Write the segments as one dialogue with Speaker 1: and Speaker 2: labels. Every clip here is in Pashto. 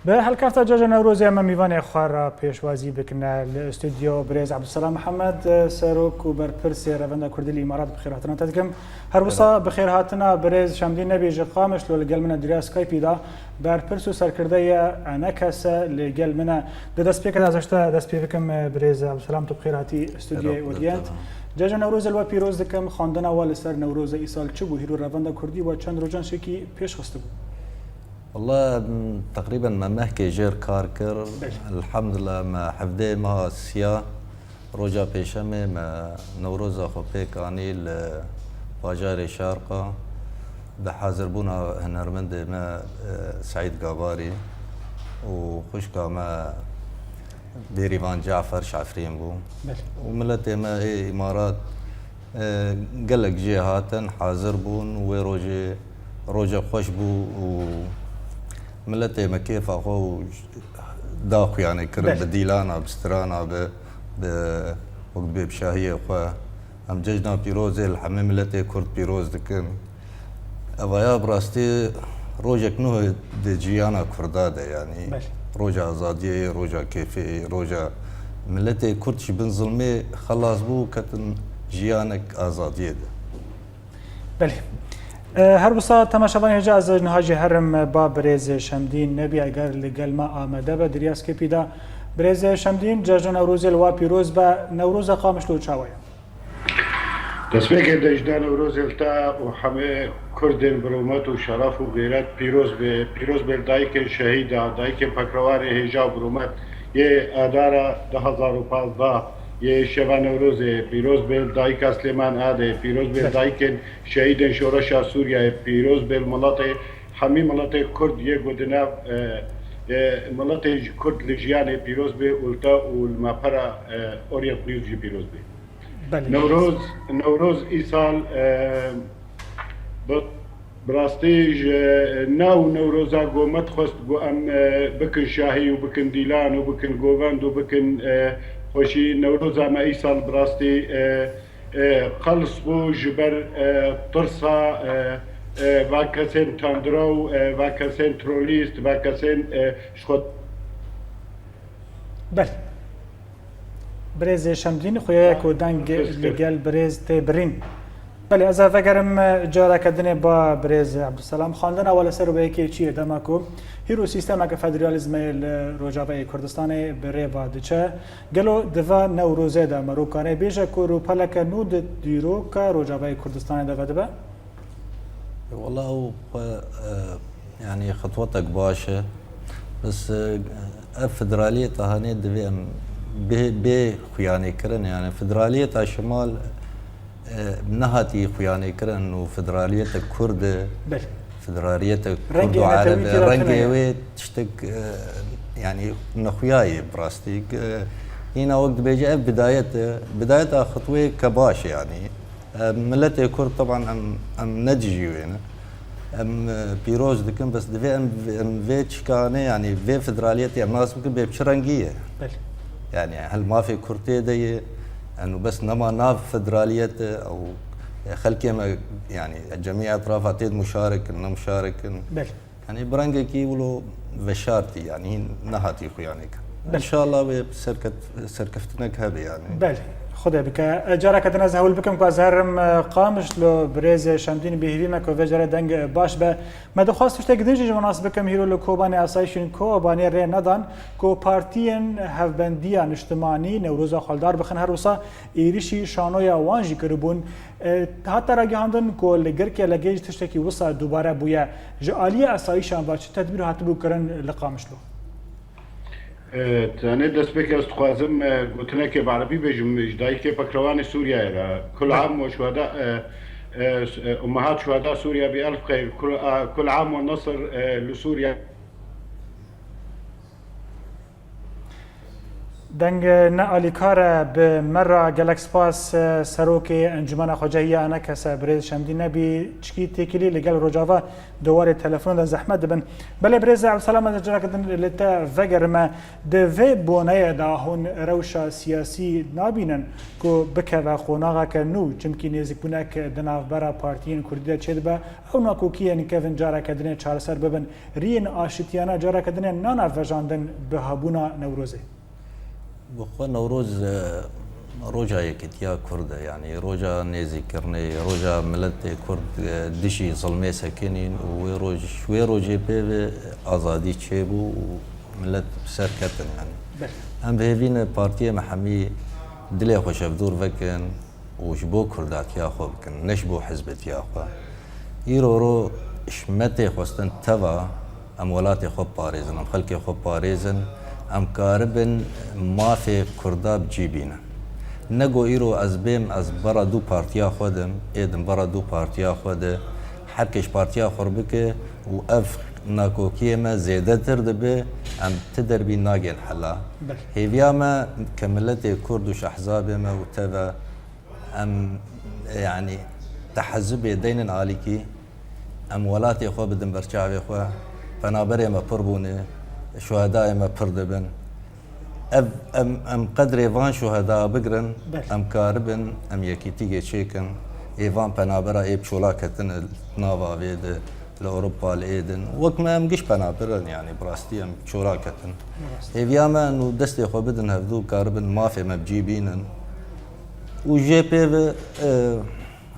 Speaker 1: به هەلکاتە جەژە نەورۆزی ئەمە میوانی خوارە پێشوازی بکنە لە ئستودیۆ برێز عەبدولسەلام محەممەد سەرۆک و بەرپرسێ ڕەوەندە کوردی ئیمارات بخێرهاتنە دەکەم هەروسا بخێرهاتنە برێز شەمدین نەبێژە قامش لۆ لەگەل منە دریا سکایپیدا بەرپرس و سەرکردەیە ئەنە کەسە لەگەل منە دەدەست پێکە دازەشتە دەست پێ بکەم برێز عەبدولسەلام تو بخێرهاتی ئستودیۆی ئۆدیەنت جەژە نەورۆز لەوە پیرۆز دەکەم خواندنەوە لەسەر نەورۆزە ئیسال چ بوو هیرو ڕەوەندە کوردی و چەند ڕۆژانشێکی پێشخست بوو.
Speaker 2: والله تقريبا ما محكي جير كاركر الحمد لله ما حفدي ما سيا روجا بيشمي ما نوروزا خوبيك اني لفاجار شارقة بحاضر بونا هنرمند ما سعيد قاباري وخشكا ما بيريفان جعفر شعفرين بو وملتي ما امارات قالك جهاتن حاضر بون وروجي روجا خوش بو ملتي ما كيف اخو داخ يعني كرب بديلانا بسترانا وقت بشاهيه اخو ام ججنا بيروزي الحمام ملتي كرد بيروز دكن افايا براستي روجك نو دي جيانا كرداده يعني روجا ازاديه روجا كيفي روجا ملتي كرد شي بن ظلمي خلاص بو كتن جيانك ازاديه ده.
Speaker 1: بله هر وسا تماشاوان هجا از نهاجی هرم با برێز شەمدین نەبی ئەگەر لەگەل ما ئامادە بە دریاسکەپیدا برێز شەمدین جەژە نەورۆزی لەوا پیرۆز بە نەورۆزە قامش لۆ چاوەیە
Speaker 3: دەستپێکێ دەژدا نەورۆزێلتا و هەمێ کوردên برۆمەت و شەرەف و غێرەت پیرۆز بێ دایکên شەهیدا دایکên پەکڕەوارê هێژا و برۆمەت یê ئادارە 2015 یê şeva Newrozê pîroz bê dayika Slêman Adê pîroz bê dayikên şehîdên şoreşa Sûriyayê pîroz bê miletê hemî miletê Kurd yê gotinav miletê Kurd li jiyanê pîroz bê û te û li mapera Orient News jî pîroz bê. Newroz îsal bi rastî ji nav Newroza gomet xwest got em bikin şahî û bikin dîlan û bikin govend û bikin خوشی نوروزا ما ایسال براستی خلص بو جبر ترسا و کسین تاندرو و کسین ترولیست و کسین شخود
Speaker 1: بله برێز شەمدین خۆیەک و دەنگ لەگەل برێز تێبرین بەێ ئەزا فەگەرم جارەکەدنێ با برێز عەبدولسەلام خواندنەوە لەسەر بەیەکی چیە دەماکۆ هیرو سیستەمەکە فەدرالیزمە لە ڕۆژاوای کوردستانی بڕێوا دچە گەلۆ دڤە نەورۆزێدا مەروکانەی بێژە کۆروپەلەکە نو دیرۆکە ڕۆژاوای کوردستانی دەبە دەبە
Speaker 2: والله هو يعني خطوتك باشا بس فدرالية هاني دبي بي خياني كرن يعني فدرالية الشمال نهاتي خياني كرن انه فدرالية كرد فدرالية كرد وعربي رنجي تشتك يعني نخوياي براستيك هنا وقت بيجي بدايتها خطوة كباش يعني ملتي كرد طبعا ام نجي وين ام بيروز دكن بس دفي ام فيتش كان يعني في فدرالية ام ناس ممكن بشرنجية يعني هل ما في كرتي دي انه بس نما ناف فدرالية او خلكي يعني جميع اطرافها تيد مشارك انه مشارك يعني برنجي كي ولو بشارتي يعني نهاتي خو يعني ان شاء الله سركفتنك هذه يعني
Speaker 1: بله خدا بکە جارەکە دەناز هەول بکەم کوازارم قامش لۆ برێز شەمدین بهێویمەکە vێژارە دەنگ باش بە مەدەخواست شتێک دنجی ژمەناس بکەم هیرۆ لە کۆبانی ئاسایشین کۆبانێ ڕێ نەدان کۆ پارتیên هەڤبەندیە نیشتمانی نەورۆزا خەڵدار بخن هەروسا ئێریشی شانۆیە وانژی کردبوون هاتە ڕاگەهاندن کۆ لە گەرکێ لە گەیج تشتێکی وسا دووبارە بووە ji aliyê ئاسایشان باچ تەدبیر هاتبووکردن لە قامش لۆ
Speaker 3: تاني دەستپێک دەخوازم گوتنەکێ بعربی بێژم دایکێ پەکڕەوانی سووریایە كل عام وشهداء أمهات شهداء سوريا بألف خير كل عام والنصر لسوريا
Speaker 1: دنگ نه آلیکار به مرا گلکسپاس سروکی انجمن خواجهی انا کس برز شمدی نبی چکی تکیلی لگل رجاوا دوار تلفن ده زحمت دبن بله برز عبدالسلام از جرا کدن لتا وگر ما ده و بونه ده هون روشا سیاسی نابینن کو بکه و خوناغا که نو چمکی نزیک بونه که دناف برا پارتیین کردیده چید با او ناکوکی یعنی کفن جارا کدنه چهار سر ببن رین آشتیانا جارا کدنه نانا وجاندن به هابونا نوروزه
Speaker 2: بخوا نوروز روجا یکتیا کرده یعنی روجا نیزی کرنه روجا ملت کرد دشی ظلمه سکنین و شوی روجی به آزادی چه بو و ملت سر کتن یعنی هم به هفین پارتی محمی دلی خوش افدور وکن و جبو کردات یا خوب کن نشبو حزبت یا خواه ایرو رو شمت خوستن توا امولات خوب پاریزن ام خلق خوب پاریزن ام کاربن مافی کرداب جیبینه نگو ایرو از بیم از برا دو پارتیا خودم ایدم برا دو پارتیا خوده هر کش پارتیا خور بکه و اف ناکوکی ما زیاده تر دبه ام تدر بی ناگین حلا هیویا ما کملت کرد و شحزاب ما و تبا ام يعني تحزب دين عاليكي ام ولاتي خو بدن برچاوي خو فنابري ما پربونه شهداء ما پردبن ام قدر ايفان شهداء بقرن ام كاربن ام يكيتيجي تشيكن ايفان بنابرا ايب شولاكتن نافا بيد لاوروبا الايدن وكما ام قش بنابرن يعني براستي ام شولاكتن ايفياما انه دستي خو بدن هفدو كاربن مافي ما بجيبينن وجي بي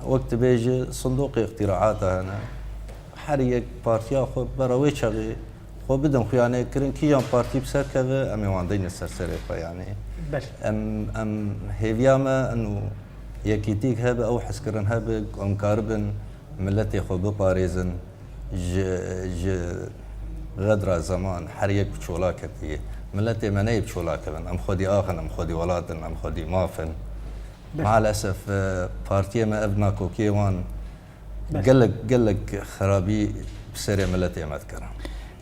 Speaker 2: وقت بيجي صندوق اختراعاتها هنا حريك بارتيا خو براوي شغي خو بدم خيانه كرن كيان بارتي بسركه ام واندين السرسري يعني ام هيفياما انه يكيتيك هب او حسكرن هب ام كاربن ملتي خو بباريزن غدرة زمان حريك بشولاكتي ملتي مني بشولاكبن ام خدي اخن ام خدي ولاتن ام خدي مافن مع الاسف بارتي ما ابنا كوكيوان قال لك خرابي بسري ملتي ما اذكرها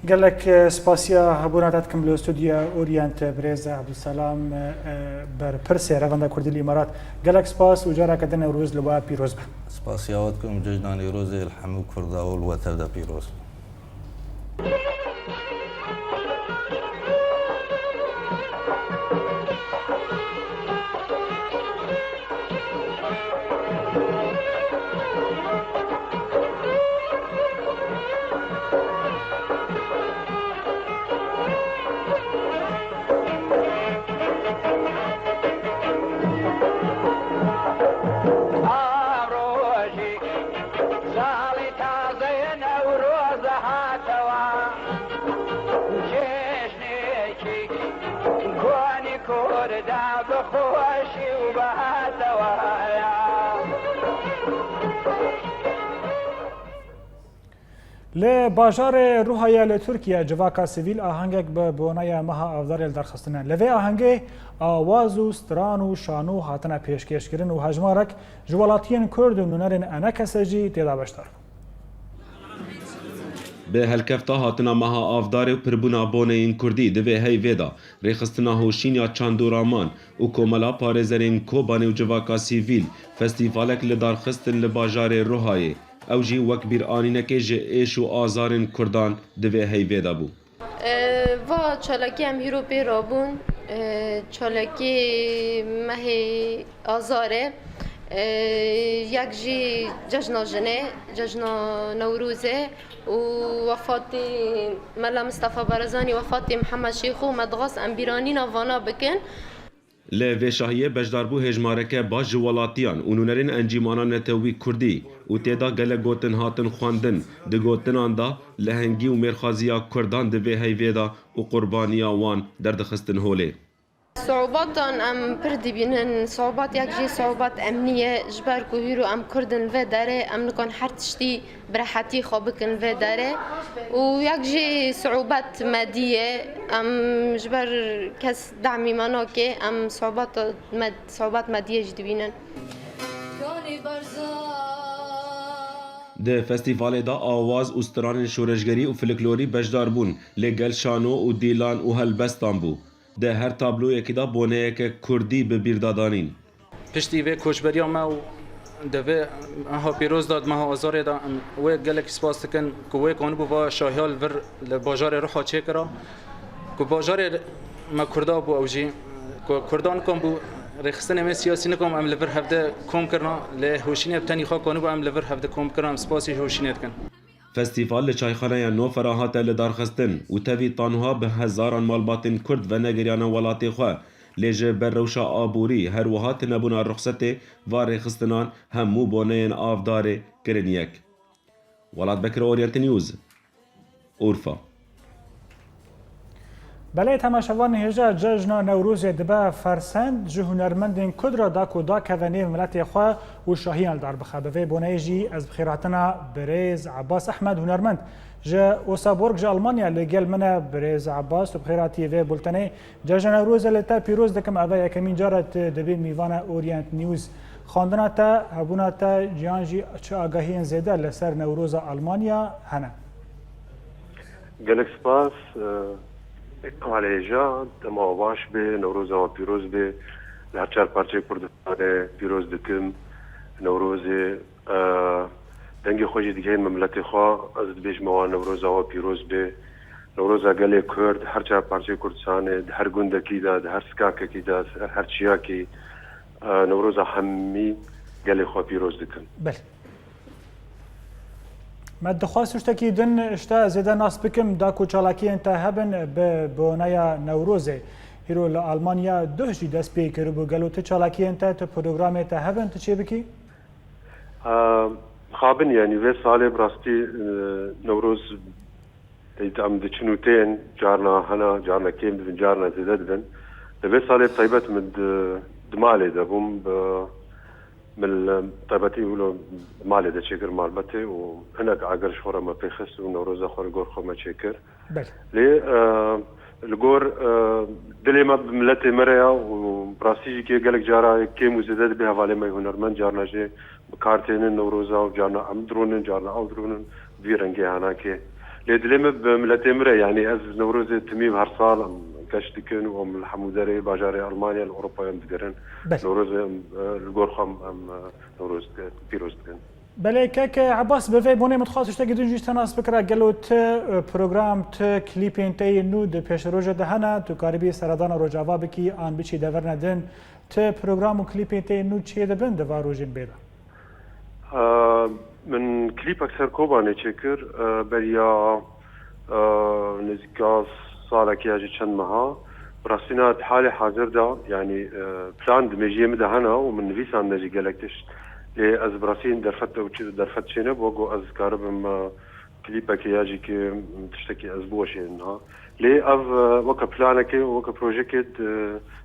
Speaker 1: قال لك سباسيا هبوناتكم بالاستوديو اورينت بريز عبد السلام بر برسي رفندا كردي الامارات قال لك سباس وجارا كدنا روز لبا بيروز
Speaker 2: سباسيا واتكم ججناني روزي الحمو كردا والوتر بيروز
Speaker 1: لباجار روحايا لتركيا جواكا سيفيل آهنگك ببونايا مها افدار درخستنا لوي آهنگي آوازو سترانو شانو هاتنا پیشکش کرن و هجمارك جوالاتين كرد و نونرن انا کسجي تيدا بشتر
Speaker 4: به هلکفتا هاتنا مها افدار و پربونا بونه این کردی دوی هی ویدا ریخستنا هوشینیا چاندورامان و کوملا پارزرین کوبانه و جواکا سیویل فستیوالک لدارخستن لباجار روحایه او جی وک بیر آنینکه جه ایش و آزارن کردان دوی هی ویدا بو
Speaker 5: و چالاکی هم هیرو پی رابون چالاکی مهی آزاره یک جی جشن جنه جشن نوروزه و وفات ملا مصطفى برزانی وفات محمد شیخو مدغاس امبیرانی نوانا بکن
Speaker 4: لی شاهیه بجداربو هجمارکه باش جوالاتیان و نونرین انجیمانان نتوی کردی و تیدا گله گوتن هاتن خواندن ده گوتنان دا لهنگی و مرخازیا کردان ده وی هیویدا و قربانیا وان دردخستن هوله
Speaker 5: صعوبات ام پردی بینن صعوبات یک جی صعوبات امنیه جبر کوهیرو ام کردن و داره ام نکن هر تشتی براحتی خواب کن و داره و یک جی صعوبات مادیه ام جبر کس دعمی منو که ام صعوبات مادیه جدی بینن
Speaker 4: ده فستیوال دا آواز و ستران شورشگری و فلکلوری بجدار بون لگل شانو و دیلان و هلبستان بو ده هر تابلویەکی دا بۆنەیەکە کوردی ببیردادانین.
Speaker 6: پشتی وی کوچبریا ما و دوی ها پیروز داد ما ها آزار دا و گلک سپاس کن که وی کانو بوا شاهیال ور لباجار روحا چه کرا که باجار ما کردا بو اوجی که کردان کن بو رخصتن ما سیاسی نکم ام لور هفته کم کرنا لهوشینی بتنی خا کانو با ام لور هفته کم کرنا سپاسی هوشینیت کن.
Speaker 4: فستیوال لچایخانه نو فراهات لدارخستن و توی تانها به هزاران مالباتن کرد و نگریان ولاتی خواه لیجه بر روشا آبوری هر وهات نبونا رخصت و رخصتنان همو بونین آفدار کرن یک. ولاد بکر اورینت نیوز اورفا.
Speaker 1: بله تماشاوان هجا جشن نوروز دبا فرسند جه هنرمندین کد را دا کدا کونی ملت خواه و شاهین دار بخبه بونیجی از بخیراتنا برز عباس احمد هنرمند جه اوسابورگ جه المانیا لگل منه برز عباس و بخیراتی و بولتنه جشن نوروز لتا پیروز دکم اوه یکمین جارت دبی میوان اورینت نیوز خواندنا تا هبونا تا جیانجی چه آگاهی زیده لسر نوروز المانیا هنه
Speaker 7: گلک سپاس کالجا دما باش به نوروز و پیروز به لحچار پارچه کردستان پیروز دکم نوروز دنگ خوشی دیگه مملت خواه از بیش موان نوروز و پیروز به نوروز گله کرد هر چار پارچه کردستان هر گنده کی داد هر سکاک کی داد هر چیا کی نوروز همی گله خواه پیروز دکم.
Speaker 1: بله. ما دخواست اشتكي دن اشتا زيدا ناس بكم داكو چالاكي انت هبن ببونايا نوروزي هيرو لألمانيا دوشي دست بي كربو قالو تچالاكي انت تو پروگرام انت هبن تچي بكي؟
Speaker 7: خابن يعني في سالي براستي نوروز ام دچنوتين جارنا هنا جارنا كيم بن جارنا زيدا دبن في سالي طيبت من دمالي دبوم من طيبتي يقولوا مالي دا شكر مالبتي وهناك عقر شهورة ما بيخس ونوروز أخوة الجور خو ما شكر ليه الجور دلي ما بملتي مريا وبراسيجي كي قالك جارا كي مزيدات بها فالي ما هنرمن جارنا جي بكارتين النوروزا وجارنا أمدرونن جارنا أودرونن بيرنجي هناكي ليه دلي ما بملتي مريا يعني أز نوروز تميم هرصال كشتكن وم الحموداري باجاري ألمانيا الأوروبا يمدقرن نوروز الجورخم نوروز بيروز دقن.
Speaker 1: بله كاك عباس بفي بوني متخاص اشتاقي دنجي تناس بكرا قالوا بروغرام كليبين تاي نود پیش روجه دهنا تو قاربي سردان روجاوا بكي آن بچي دورنا دن بروغرام وكليبين تاي نود چيه دبن دوا روجين بيدا؟
Speaker 7: من كليب أكثر كوباني شكر بريا نزيكاس صارك ياجي چند مها براسينات حالي حاضر دا يعني بلان دمجيه مدهنا ومن نفيسان نجي قالكتش لي از براسين درفت او درفت شنب وقو از كاربم كليبك ياجي كي تشتكي از بوشي انها لي اف وكا بلانك وكا بروجيكت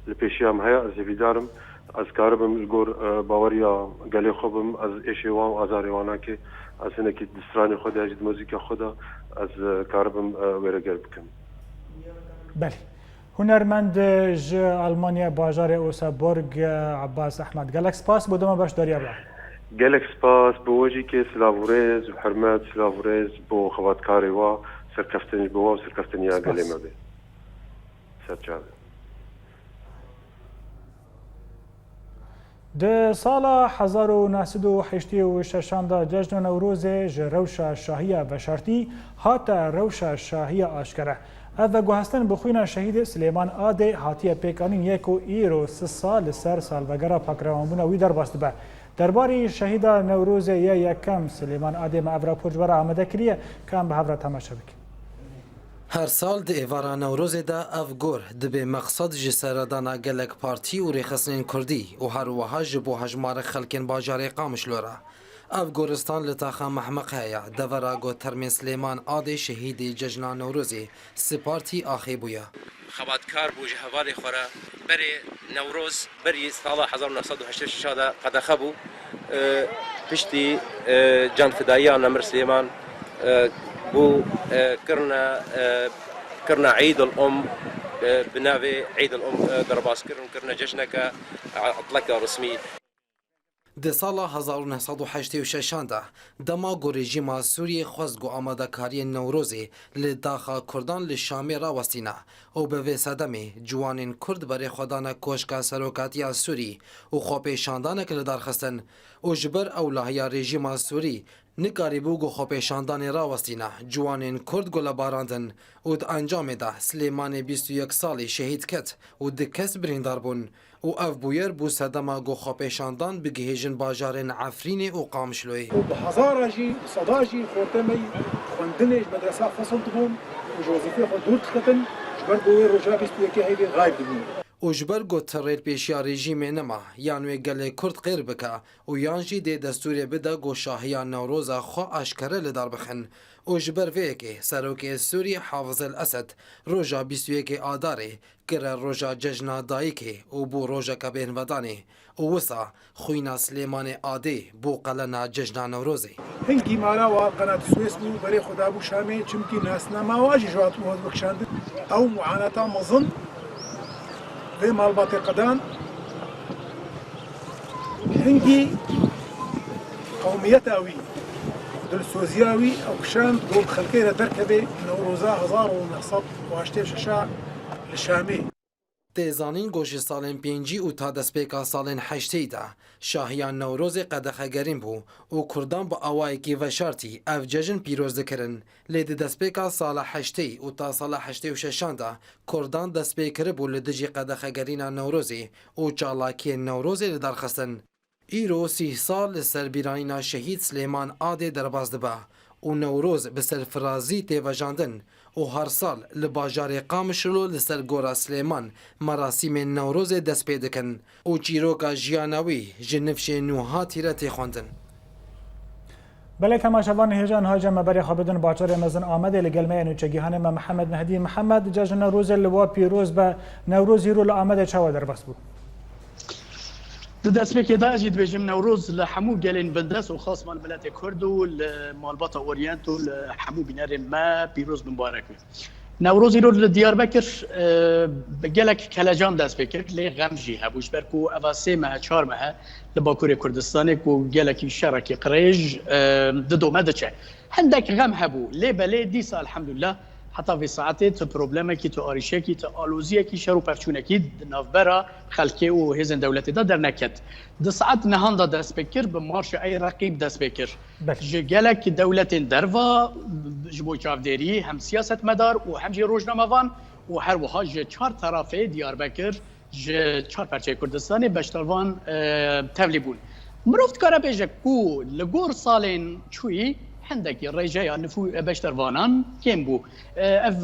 Speaker 7: البيشيام هيا از فيدارم از كاربم الجور باوريا قالي خبم از ايشي وان ازاري واناكي از هناك دستراني خدا يجد موزيكا خدا از كاربم ويرقل بكم.
Speaker 1: بله هنرمند ج المانيا باجار اوسابورگ عباس احمد گلک سپاس بودم باش داریا با
Speaker 7: گلک سپاس بوجی که سلاورز و حرمت سلاورز بو خوات کاری و سرکفتنی بو سرکفتنی گلی ما به سرچاده
Speaker 1: ده سال 1986 دا جشن نوروز ج روشا شاهیه و شرطی هاتا روشا شاهیه آشکره اوه گوهستن بخوینا شهید سلیمان آده هاتیه پیکانین یکو ایرو 3 سال سر سالوگرا پاکروانبونا وی در باست به درباری شهید نوروز یکم سلیمان آده ما افرا پرجبرا آمده کریه کام به هفرا تماشا بکن.
Speaker 8: هر سال د ایوارا نوروز دا افگور دبی مقصد جسردانا گلک پارتی و ریخسنین کردی و هر وها جبو هجمار خلکن باجاری قامش لورا. افغانستان لتاخا محمق هيا دورا گو ترمین سلیمان آده شهید جشن نوروزی سپارتی آخی بویا.
Speaker 9: خباتکار بو جهواری خورا بری نوروز بری سال 1986 دا قد خبو پشتی جان فدایان نمر سلیمان بو كرنا عيد الأم بناوي عيد الأم درباس كرنا جشنك أطلق رسمي
Speaker 8: Di sala 1986 de dema ku rejîma Sûriyê xwest ku amadekariyên Newrozê li daxa Kurdan li Şamê rawestîne û bi vê sedemê ciwanên Kurd berê xwe dane koşka seroketiya Sûrî û xwepêşandanek li darxistin û ji ber ewlahiya rejîma Sûrî nikarîbû ku xwepêşandanê rawestîne ciwanên Kurd gulebarandin û di encamê de Silêmanê 21 salî şehîd ket û 2 kes birîndar bûn û ev bûyer bû sedema ku xwepêşandan bigihêjin bajarên Efrînê û Qamişloyê.
Speaker 10: bi hezara jî seda jî xortemey xwendinê ji medresa fesil dibûn û ji wezîfê xwe dûr dixetin ji ber ku wê roja 21 hêvî gayb dibûn.
Speaker 8: û ji ber got terêrpêşiya rejîmê nema yan wê gelê Kurd qêr bike û yan jî dê destûrê bide ku şahiya Newroza xwe eşkere li dar bixin û ji ber vê yekê Serokê Sûrî Hafız el Esed roja 21 Adarê kire roja cejna dayîkê û bû rojeka bêhnvedanê û wisa xwîna Silêmanê Adê bû qelena cejna Newrozê.
Speaker 10: Hingî mala wa qenat Suez bû berê xwe dabû Şamê çimkî nasnama wa jî ji hatibû hez bikişandin ew muaneta mezin vê malbatê qedan hingî qewmiyeta wî dilsoziya wî ew kişand bû bi xelkê re derkeve Newroza 1986 li Şamê.
Speaker 8: Têzanîn ku ji salên pêncî û ta destpêka salên heştê de şahiya Newrozê qedexegerîn bû û Kurdan bi awayekî veşartî ev cejin pîroz dikirin. Lê di destpêka sala heştê û ta sala heştê û şeşan de Kurdan destpêkiribû li dijî qedexegerîna Newrozê û çalakiyên Newrozê li darxistin. Îro 30 sal li ser bîranîna şehîd Silêman Adê derbas dibe û Newroz bi serfirazî tê vejandin û her sal li bajarê Qamişlo li ser gora Silêman merasîmên Newrozê dest pê dikin û çîroka jiyana wî ji nifşê nûhatî re tê xwendin.
Speaker 1: Belek hemaşevan hêjan hace me berê xwe bidin bajarê mezin Amedê li gel me nûçegîhanê me Mihemed Mehdî Mihemed cejna Newrozê li wa pîroz be Newroz îro li Amedê çawa derbas bû.
Speaker 11: Di destpêkê de jî dibêjim Newroz li hemû gelên bindes û xas malbiletê Kurd û li malbata Orient û li hemû bînerên me pîroz bibarek be. Newroz îro li Diyarbekir bi gelek kelecan dest pê kir lê xem jî hebû ji ber ku eva sê mehe çar mehe li Bakurê Kurdistanê ku gelekî şerekî qirêj di dome diçe. Hindek xem hebû lê belê dîsa elhemdulillah heta vê saetê tu problemekî tu arîşekî tu aloziyekî şer û pevçûnekî di navbera xelkê û hêzên dewletê de derneket. Di saet nihan da dest pê kir bi marşa ey reqîb dest pê kir. Ji gelek dewletên derva ji bo çavdêrî hem siyasetmedar û hem jî rojnamevan û her wiha ji çar tarafê Diyarbekir ji çar perçeyê Kurdistanê beşdarvan tevlî bûn. Mirov dikare bêje ku li gor salên çûyî hindekî rêjeya nifû beşdervanan kêm bû. Ev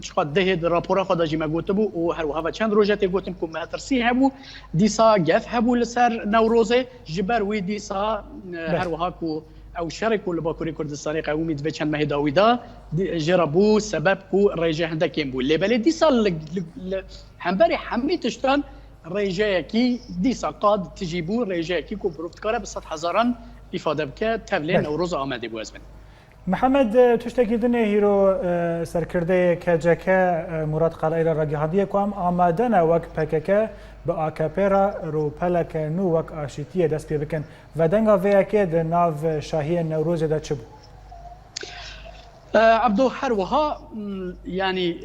Speaker 11: çiqat dehê di rapora xwe de jî me gotibû û her wiha ve çend roje tê gotin ku mehetirsî hebû dîsa gef hebû li ser Newrozê ji ber wî dîsa her wiha ku ew şerê ku li Bakurê Kurdistanê qewimî divê çend mehê dawî da jê re bû sebeb ku rêje hindek kêm bû. Lê belê dîsa li hemberî hemî tiştan rêjeyekî dîsa qad tijî bû rêjeyekî ku birov dikare bi sed hezaran ifade bike tevlê Newroz Amedê bû ez bin.
Speaker 1: Mihemed tiştekî dinê hîro serkirdeyê KCK Murat Qalayî re ragihandiye ku em amade ne wek PKK bi AKP re rûpeleke nû wek aşîtiyê dest pê bikin. Vedenga vê yekê di nav şahiyên Newrozê de çi bû?
Speaker 11: Abdo her wiha yanî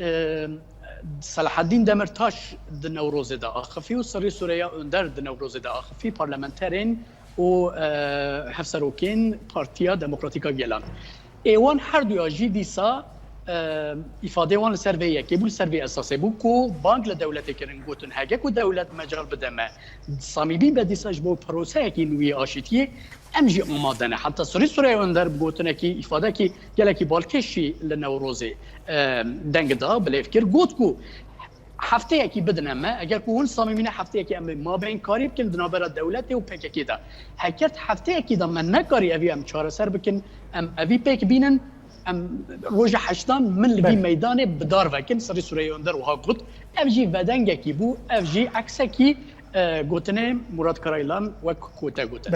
Speaker 11: Selahaddin Demirtaş di Newrozê de axivî û Serî Sûreya Önder di Newrozê de axivî parlamenterên û hevserokên Partiya Demokratîka Gelan. Êwan her duya jî dîsa îfadê wan li ser vê yekê bû li ser vê esasê bû ku bank li dewletê kirin gotin hege ku dewlet mecal bide me. Samîbî be dîsa ji bo proseyekî nûyî aşîtiyê em jî amade ne. Heta Serî Sûreya Önder gotinekî îfadekî gelekî balkêşî li Newrozê deng da bilêv kir got ku hefteyekî bidin me eger ku hûn samîmîne hefteyekî em mabeyên karî bikin di navbera dewletê û PKK de. Hekert hefteyekî de me nekarî evî em çareser bikin em evî pêk bînin em roja heştan min li vî meydanê bidar vekin Serî Sûreya Önder wiha got ev jî vedengekî bû ev jî eksekî gotinê Murat Karaylan wek ku te gotin.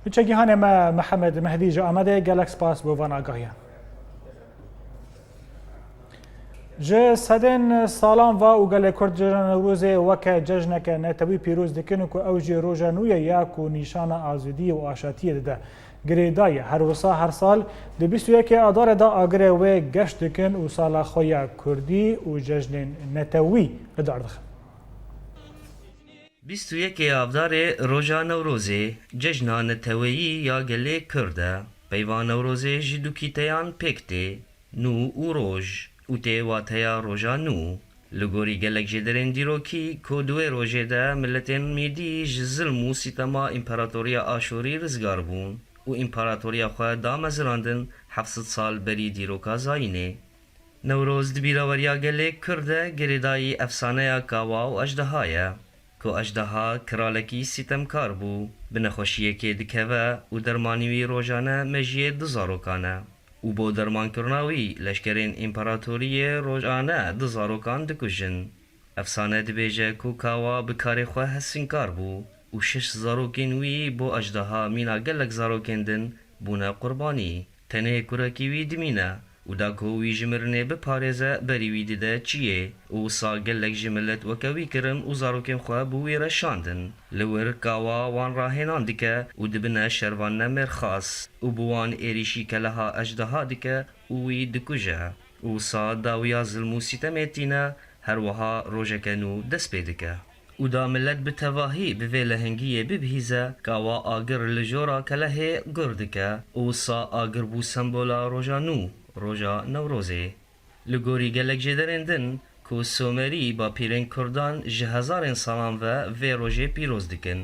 Speaker 1: Nûçegîhanê me Mihemed Mehdî ji Amedê gelek spas bo van agahiyan. جه سدن سالان و اوگل کرد جشن نوروز وک جشنک نتوی پیروز دکن کو اوجی روزانوی یا کو نشان آزادی و آشتی ده گریدای هر وسا هر سال د 21 آذر دا اگره و گشت دکن و سال خویا کردی و جشن نتوی لدارخ
Speaker 12: 21 آذر روزا نوروزی جشن نتوی یا گله کرده پیوان نوروزی جدوکیتیان پکته نو و روز و تیواتیا روزا نو لگوری گلک جدرین دیروکی کودوی روزه ده ملتین میدی ظلم و ستما امپراتوریا آشوری رزگار بون و امپراتوریا خواه دا مزراندن 700 سال بری دیروکا زاینه. نوروز دبیراوریا گلک کرده گریدایی افسانه کاوا و اجدهایه که اجدها کرالکی ستمکار بو بنخوشیه که دکوه و درمانیوی روزانه مجیه دزاروکانه و با درمان کرناوی لشکرین امپراتوری روزانه دزاروکان دکوژن. افسانه دبیجه که کاوا بکار خواه هسینکار بو و 6 زاروکین وی با اجدها مینا گلک زاروکندن بونه قربانی تنه کرکیوی دمینه و دا کووی جمرنه بپارزه بریوی دیده چیه و سا گلک جملت وکوی کرن و زاروکین خواه بوی رشاندن لور کاوا وان راهنان دکه و دبنه شروان نمر خاص و بوان ایریشی کلها اجدها دکه وی دکوژه و سا داویا ظلمو ستمتینه هر وها روژکنو دست پیدکه و دا ملت بتواهی به لهنگیه ببهیزه کاوا آگر لجورا کله گردکه و سا آگر بو سمبولا روژانو روژا نوروزه لگوری گلک جدرندن که سومری با پیرن کردان جهزارن سالان و روژه پیروز دکن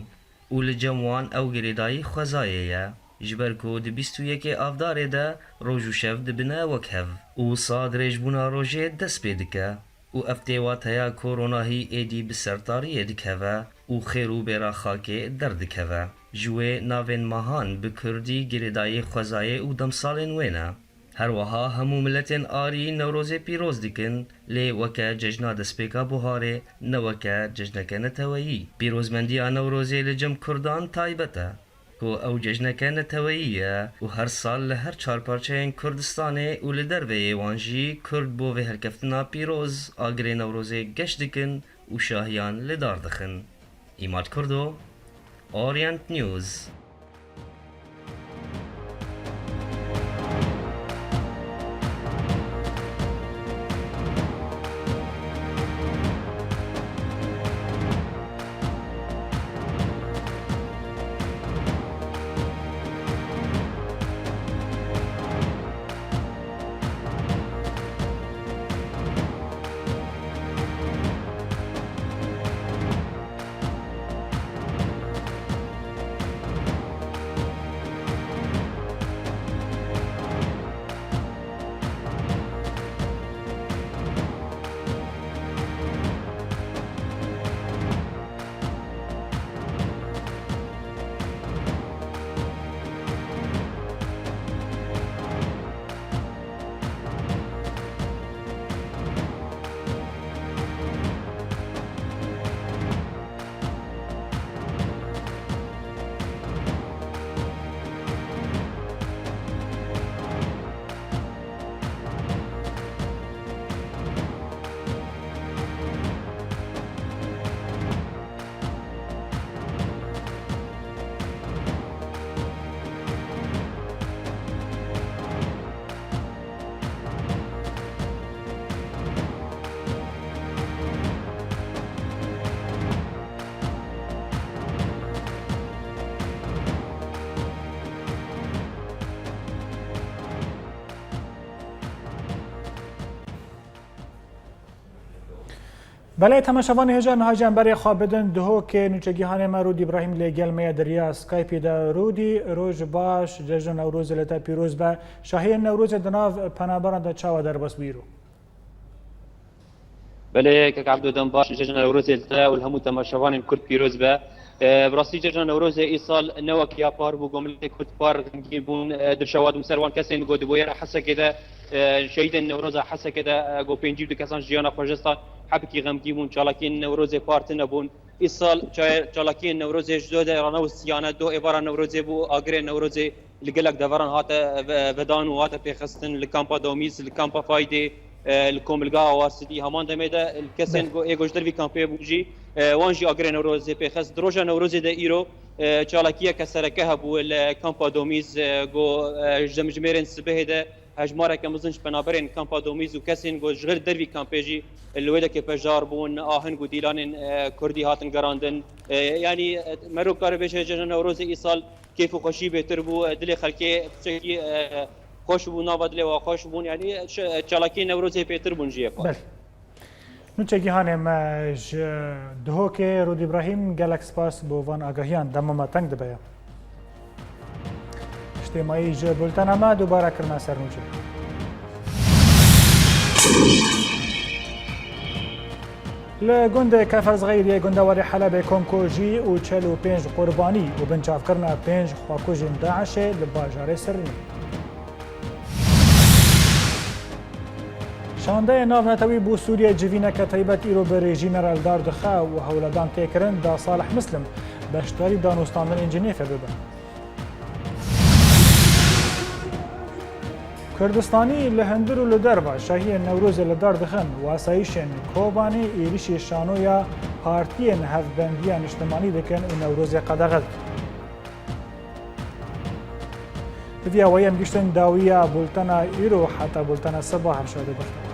Speaker 12: و لجموان او گریدای خوزایه جبر که دی 21 آفداره ده روژو شف دبنه وکهو و سا درجبونا روژه دست پیدکه و افتیوات هیا کوروناهی ایدی بسرطاری دکهوه و خیرو بیرا خاکه دردکهوه جوه ناوین ماهان بکردی گریدای خوزایه و دمسالین وینه هر وها همو ملتین آری نوروز پیروز دکن لی وکه ججنا دسپیکا بوهاره نوکه ججنکه نتویی پیروزمندی نوروزی لجم کردان تایبته که او ججنکه نتوییه و هر سال لهر 4 پارچه کردستانه و لدروی وانجی کرد بو و هرکفتنا پیروز آگری نوروزی گشت دکن و شاهیان لدار دخن. ایماد کردو اورینت نیوز.
Speaker 1: بله تماشاوان هجا نهاجم برای خوابدن دهو که نوچگیهان مرود ابراهیم لگل میا دریا سکایپی دا رودی روز باش جشن نوروز لتا پیروز با شاهی نوروز دناو پنابران دا چاوا در بس بیرو
Speaker 13: بله که عبدو دم باش جشن نوروز لتا والهمو تماشاوان کرد پیروز با براستی جشن نوروز ای سال نوک یا پار بو گملت کرد پار بون در شواد مسروان کسین گود بویر حسا کده شهید نوروز حسا کده گو پنجیب دکسان جیانا خوشستا حبکی غمگیمون چالاکی نوروز پارت نبون ای سال چالاکی نوروز جدود ایران و سیانه دو ایوارا نوروز بو آگر نوروز لگلک دوران هات ودان و هات پیخستن لکامپا دومیز لکامپا فایده الكوملغا وارسدي همان دميدا الكسن ايجوش دربي كامبي بوجي وانجي اجري نوروز بخس دروجا نوروز دا ايرو چالاکیه کسرکه هبو الکامپا دومیز گو جمجمرین سبه ده هجماره که مزنش بنابرین کامپا دومیز و کسین گو جغر دروی کامپیجی الویده که پجار بون آهن گو دیلان کردی هاتن گراندن یعنی مرو کار بشه جنن نوروز ای سال کیف و خوشی بهتر بو دل خلکی بسکی خوش بو نابد لی و خوش بون یعنی چالاکی نوروز بهتر بون جیه
Speaker 1: بله نوچگی هانم دهو که رود ابراهیم گلکس پاس بو وان آگاهیان دمما تنگ دبیا اجتماعی جه بلتن اما دوباره کرنا سر نوچه لگند کفر صغیری گندواری حلب کنکوژی و 45 قربانی و بنچاف کرنا 5 خواکوژین داعش لباجار سرنی شانده ناو نتوی بو سوریه جوینه که طیبت ایرو به رژیم رالدار دخه و هولدان تیکرن دا صالح مسلم بشتاری دانوستاندن انجنیفه ببن. کردستانی لهندر و لدربا شاهی نوروز لدار دخن و اسایشن کوبانی ایریشی شانویا پارتین هفبندیان اجتماعی دکن و نوروز قدغت. تبیا ویم گشتن داویا بولتنا ایرو حتی بولتنا صباح شده بخیر.